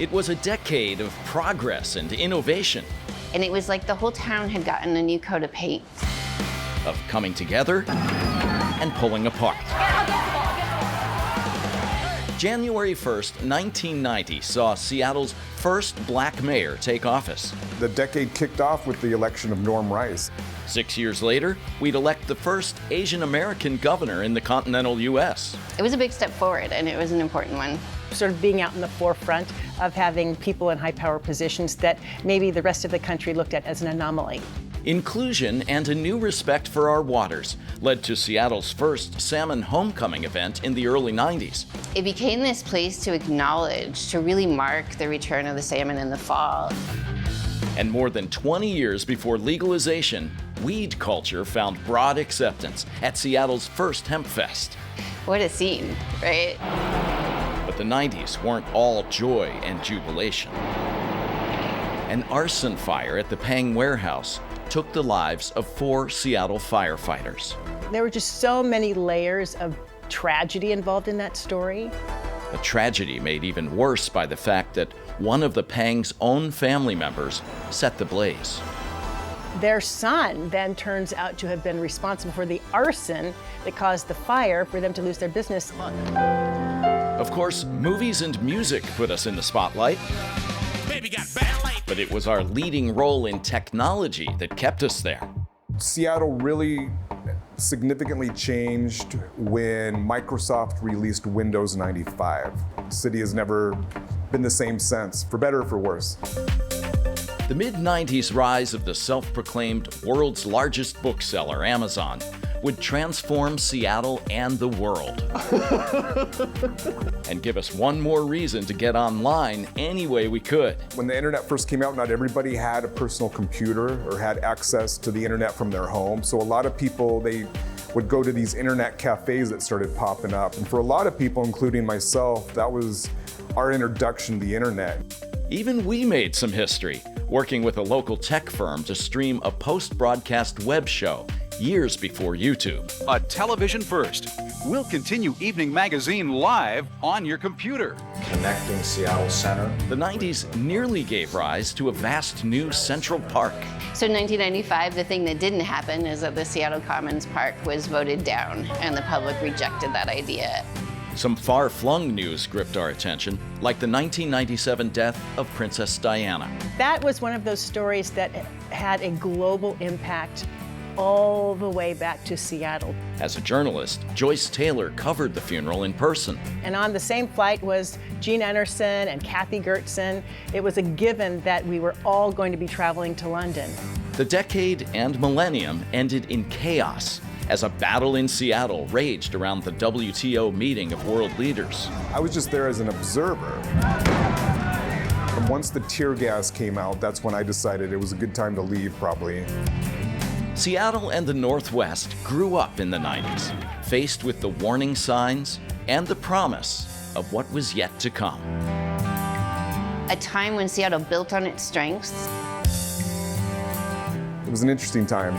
It was a decade of progress and innovation, And it was like the whole town had gotten a new coat of paint. of coming together and pulling apart. January 1st, 1990 saw Seattle's first black mayor take office. The decade kicked off with the election of Norm Rice. 6 years later, we'd elect the first Asian American governor in the continental U.S. It was a big step forward, and it was an important one. Sort of being out in the forefront of having people in high power positions that maybe the rest of the country looked at as an anomaly. Inclusion and a new respect for our waters led to Seattle's first salmon homecoming event in the early 90s. It became this place to acknowledge, to really mark the return of the salmon in the fall. And more than 20 years before legalization, weed culture found broad acceptance at Seattle's first Hemp Fest. What a scene, right? But the 90s weren't all joy and jubilation. An arson fire at the Pang warehouse took the lives of 4 Seattle firefighters. There were just so many layers of tragedy involved in that story. A tragedy made even worse by the fact that one of the Pang's own family members set the blaze. Their son then turns out to have been responsible for the arson that caused the fire for them to lose their business. Of course, movies and music put us in the spotlight. But it was our leading role in technology that kept us there. Seattle really significantly changed when Microsoft released Windows 95. The city has never been the same since, for better or for worse. The mid-90s rise of the self-proclaimed world's largest bookseller, Amazon, would transform Seattle and the world. And give us one more reason to get online any way we could. When the internet first came out, not everybody had a personal computer or had access to the internet from their home. So a lot of people, they would go to these internet cafes that started popping up. And for a lot of people, including myself, that was our introduction to the internet. Even we made some history, working with a local tech firm to stream a post-broadcast web show years before YouTube. A television first. We'll continue Evening Magazine live on your computer. Connecting Seattle Center. The 90s nearly gave rise to a vast new Central Park. So in 1995, the thing that didn't happen is that the Seattle Commons Park was voted down, and the public rejected that idea. Some far-flung news gripped our attention, like the 1997 death of Princess Diana. That was one of those stories that had a global impact all the way back to Seattle. As a journalist, Joyce Taylor covered the funeral in person. And on the same flight was Gene Anderson and Kathy Gertson. It was a given that we were all going to be traveling to London. The decade and millennium ended in chaos as a battle in Seattle raged around the WTO meeting of world leaders. I was just there as an observer. And once the tear gas came out, that's when I decided it was a good time to leave, probably. Seattle and the Northwest grew up in the 90s, faced with the warning signs and the promise of what was yet to come. A time when Seattle built on its strengths. It was an interesting time.